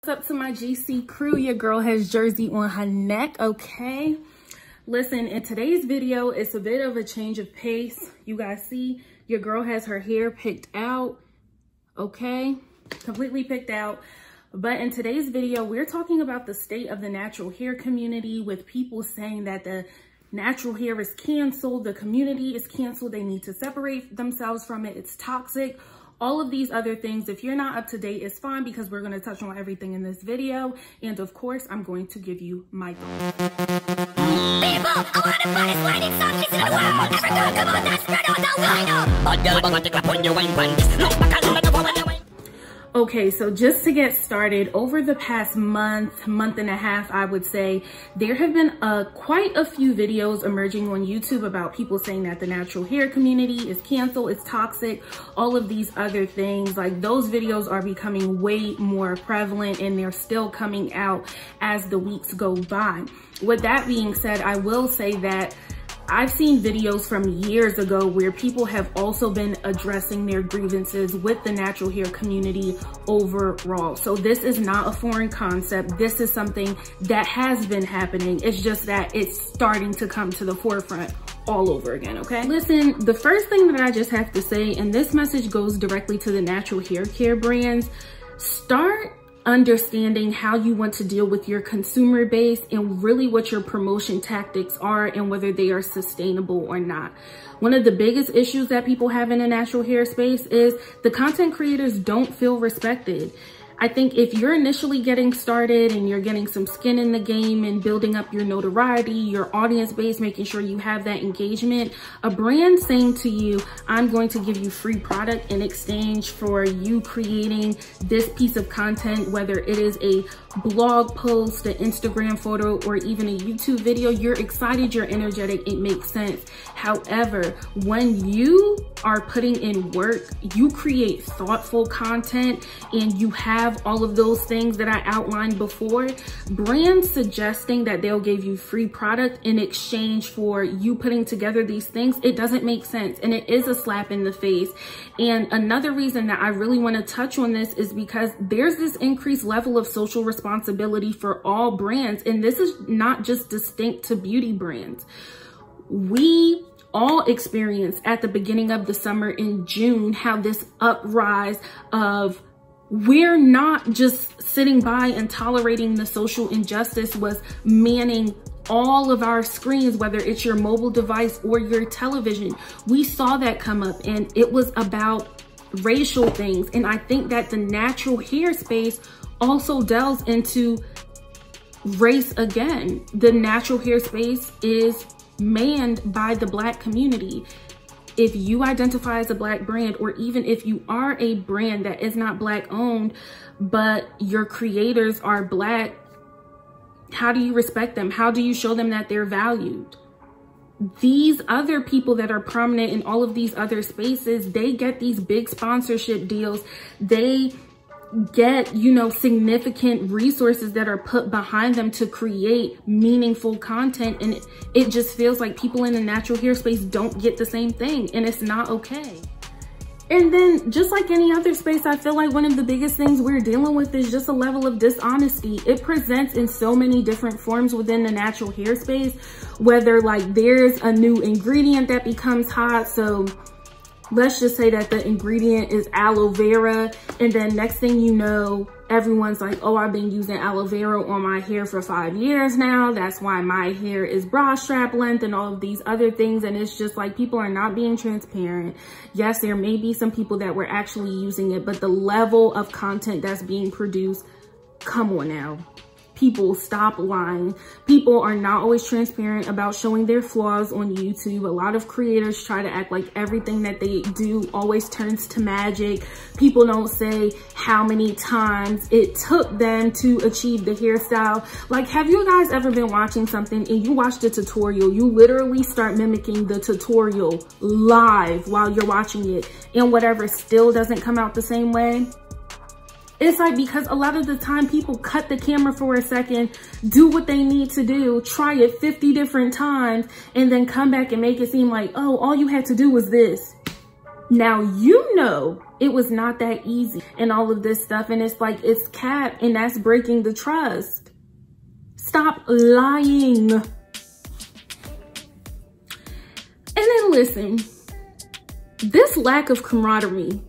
What's up to my GC crew? Your girl has jersey on her neck, okay? Listen, in today's video, it's a bit of a change of pace. You guys see, your girl has her hair picked out, okay? Completely picked out. But in today's video, we're talking about the state of the natural hair community, with people saying that the natural hair is canceled, the community is canceled, they need to separate themselves from it, it's toxic. All of these other things. If you're not up to date, it's fine, because we're going to touch on everything in this video. And of course, I'm going to give you my thoughts. People, I want the finest whining subjects in the world. Ever talk about that spread on the lineup. Okay, so just to get started, over the past month and a half, I would say, there have been quite a few videos emerging on YouTube about people saying that the natural hair community is canceled, it's toxic, all of these other things. Like, those videos are becoming way more prevalent, and they're still coming out as the weeks go by. With that being said, I will say that I've seen videos from years ago where people have also been addressing their grievances with the natural hair community overall. So this is not a foreign concept. This is something that has been happening. It's just that it's starting to come to the forefront all over again, okay? Listen, the first thing that I just have to say, and this message goes directly to the natural hair care brands, start understanding how you want to deal with your consumer base and really what your promotion tactics are and whether they are sustainable or not. One of the biggest issues that people have in the natural hair space is the content creators don't feel respected. I think if you're initially getting started and you're getting some skin in the game and building up your notoriety, your audience base, making sure you have that engagement, a brand saying to you, I'm going to give you free product in exchange for you creating this piece of content, whether it is a blog post, an Instagram photo, or even a YouTube video, you're excited, you're energetic, it makes sense. However, when you are putting in work, you create thoughtful content, and you have all of those things that I outlined before, brands suggesting that they'll give you free product in exchange for you putting together these things, it doesn't make sense, and it is a slap in the face. And another reason that I really want to touch on this is because there's this increased level of social responsibility for all brands, and this is not just distinct to beauty brands. We all experienced at the beginning of the summer in June how this uprise of we're not just sitting by and tolerating the social injustice was manning all of our screens, whether it's your mobile device or your television. We saw that come up, and it was about racial things. And I think that the natural hair space also delves into race again. The natural hair space is manned by the Black community. If you identify as a Black brand, or even if you are a brand that is not Black owned, but your creators are Black, how do you respect them? How do you show them that they're valued? These other people that are prominent in all of these other spaces, they get these big sponsorship deals. They get, you know, significant resources that are put behind them to create meaningful content, and it just feels like people in the natural hair space don't get the same thing, and it's not okay. And then, just like any other space, I feel like one of the biggest things we're dealing with is just a level of dishonesty. It presents in so many different forms within the natural hair space, whether like there's a new ingredient that becomes hot, so let's just say that the ingredient is aloe vera, and then next thing you know, everyone's like, oh, I've been using aloe vera on my hair for 5 years now. That's why my hair is bra strap length and all of these other things. And it's just like, people are not being transparent. Yes, there may be some people that were actually using it, but the level of content that's being produced, come on now. People, stop lying. People are not always transparent about showing their flaws on YouTube. A lot of creators try to act like everything that they do always turns to magic. People don't say how many times it took them to achieve the hairstyle. Like, have you guys ever been watching something and you watch the tutorial? You literally start mimicking the tutorial live while you're watching it, and whatever still doesn't come out the same way. It's like, because a lot of the time people cut the camera for a second, do what they need to do, try it 50 different times, and then come back and make it seem like, oh, all you had to do was this. Now, you know, it was not that easy and all of this stuff. And it's like, it's cap, and that's breaking the trust. Stop lying. And then listen, this lack of camaraderie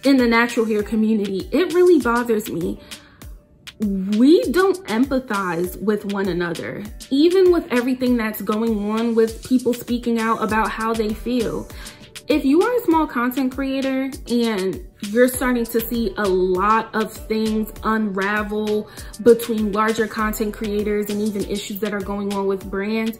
in the natural hair community, it really bothers me. We don't empathize with one another, even with everything that's going on with people speaking out about how they feel. If you are a small content creator and you're starting to see a lot of things unravel between larger content creators and even issues that are going on with brands,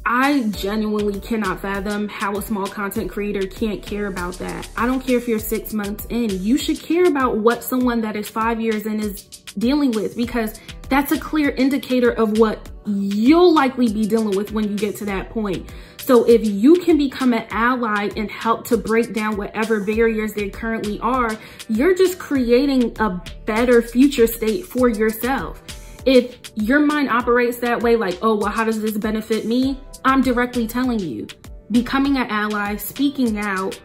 I genuinely cannot fathom how a small content creator can't care about that. I don't care if you're 6 months in. You should care about what someone that is 5 years in is dealing with, because that's a clear indicator of what you'll likely be dealing with when you get to that point. So if you can become an ally and help to break down whatever barriers there currently are, you're just creating a better future state for yourself. If your mind operates that way, like, oh, well, how does this benefit me? I'm directly telling you, becoming an ally, speaking out,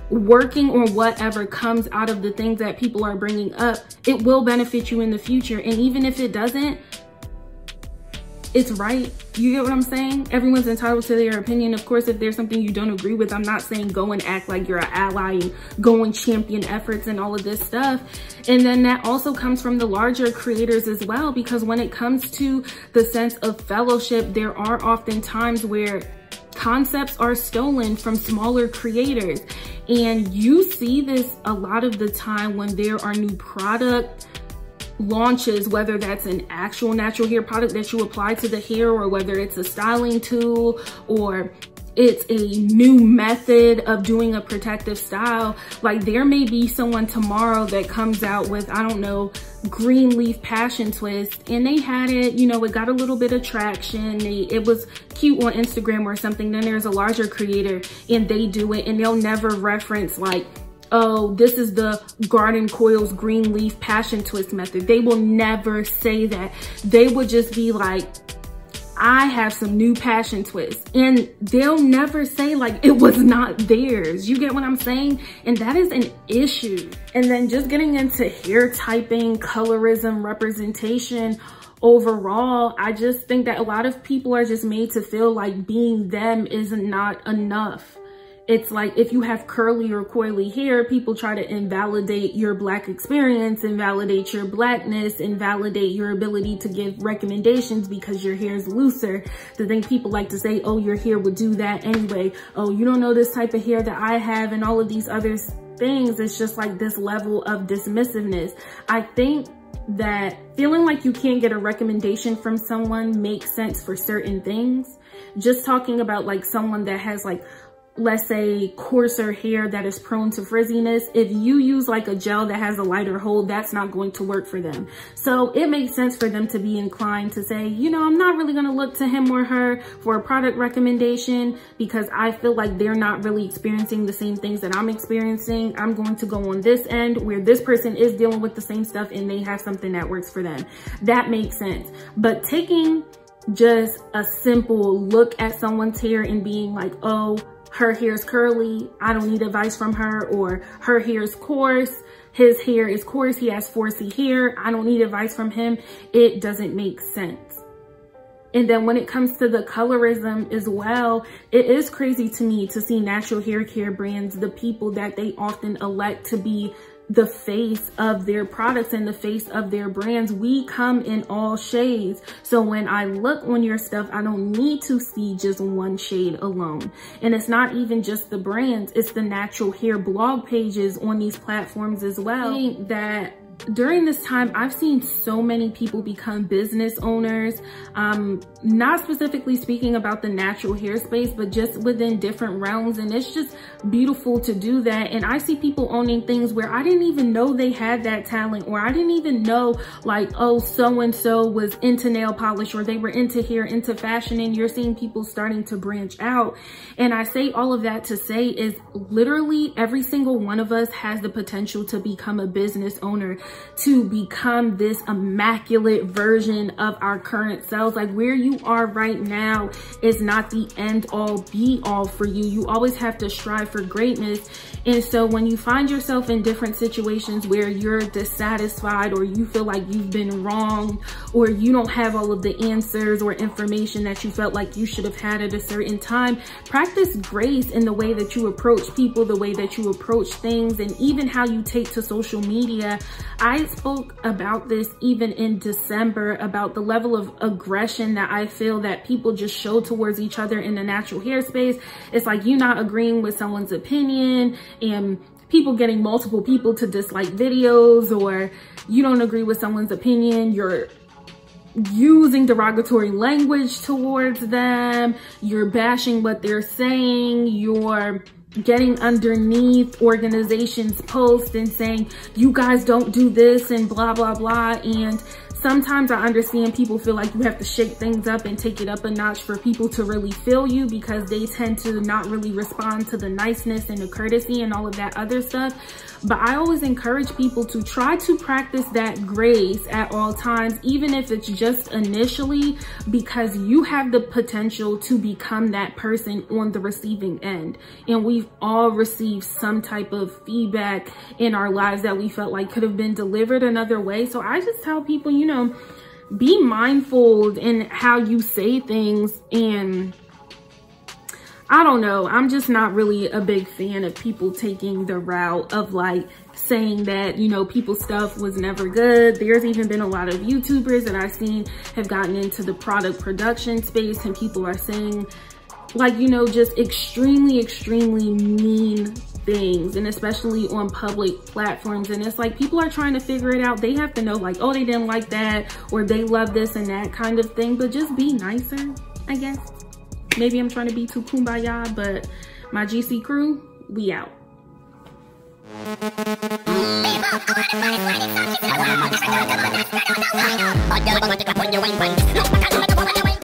working on whatever comes out of the things that people are bringing up, it will benefit you in the future. And even if it doesn't, it's right. You get what I'm saying? Everyone's entitled to their opinion. Of course, if there's something you don't agree with, I'm not saying go and act like you're an ally and go and champion efforts and all of this stuff. And then that also comes from the larger creators as well, because when it comes to the sense of fellowship, there are often times where concepts are stolen from smaller creators. And you see this a lot of the time when there are new product launches, whether that's an actual natural hair product that you apply to the hair, or whether it's a styling tool, or it's a new method of doing a protective style. Like, there may be someone tomorrow that comes out with, I don't know, green leaf passion twist, and they had it, you know, it got a little bit of traction, it was cute on Instagram or something. Then there's a larger creator and they do it, and they'll never reference like, oh, this is the Garden Coils green leaf passion twist method. They will never say that. They would just be like, I have some new passion twists, and they'll never say like it was not theirs. You get what I'm saying? And that is an issue. And then just getting into hair typing, colorism, representation overall, I just think that a lot of people are just made to feel like being them is not enough. It's like, if you have curly or coily hair, people try to invalidate your Black experience, invalidate your Blackness, invalidate your ability to give recommendations because your hair is looser. The thing people like to say, oh, your hair would do that anyway. Oh, you don't know this type of hair that I have, and all of these other things. It's just like this level of dismissiveness. I think that feeling like you can't get a recommendation from someone makes sense for certain things. Just talking about like someone that has like, let's say, coarser hair that is prone to frizziness, if you use like a gel that has a lighter hold, that's not going to work for them. So it makes sense for them to be inclined to say, you know, I'm not really going to look to him or her for a product recommendation because I feel like they're not really experiencing the same things that I'm experiencing. I'm going to go on this end where this person is dealing with the same stuff and they have something that works for them. That makes sense. But taking just a simple look at someone's hair and being like, oh, her hair is curly, I don't need advice from her, or her hair is coarse, his hair is coarse, he has 4C hair, I don't need advice from him, it doesn't make sense. And then when it comes to the colorism as well, it is crazy to me to see natural hair care brands, the people that they often elect to be the face of their products and the face of their brands. We come in all shades. So when I look on your stuff, I don't need to see just one shade alone. And it's not even just the brands, it's the natural hair blog pages on these platforms as well. I think that during this time, I've seen so many people become business owners, not specifically speaking about the natural hair space, but just within different realms. And it's just beautiful to do that. And I see people owning things where I didn't even know they had that talent, or I didn't even know like, oh, so-and-so was into nail polish, or they were into hair, into fashion. And you're seeing people starting to branch out. And I say all of that to say is literally every single one of us has the potential to become a business owner. to become this immaculate version of our current selves. Like, where you are right now is not the end all be all for you. You always have to strive for greatness. And so when you find yourself in different situations where you're dissatisfied, or you feel like you've been wrong, or you don't have all of the answers or information that you felt like you should have had at a certain time, practice grace in the way that you approach people, the way that you approach things, and even how you take to social media. I spoke about this even in December, about the level of aggression that I feel that people just show towards each other in the natural hair space. It's like you're not agreeing with someone's opinion, and people getting multiple people to dislike videos, or you don't agree with someone's opinion, you're using derogatory language towards them, you're bashing what they're saying, you're getting underneath organizations' posts and saying, you guys don't do this and blah, blah, blah. And sometimes I understand people feel like you have to shake things up and take it up a notch for people to really feel you, because they tend to not really respond to the niceness and the courtesy and all of that other stuff. But I always encourage people to try to practice that grace at all times, even if it's just initially, because you have the potential to become that person on the receiving end. And we've all received some type of feedback in our lives that we felt like could have been delivered another way. So I just tell people, you know, be mindful in how you say things. And I don't know, I'm just not really a big fan of people taking the route of like saying that, you know, people's stuff was never good. There's even been a lot of YouTubers that I've seen have gotten into the product production space, and people are saying like, you know, just extremely mean things, and especially on public platforms. And it's like, people are trying to figure it out. They have to know like, oh, they didn't like that, or they love this and that kind of thing. But just be nicer, I guess. Maybe I'm trying to be too kumbaya, but my GC crew, we out.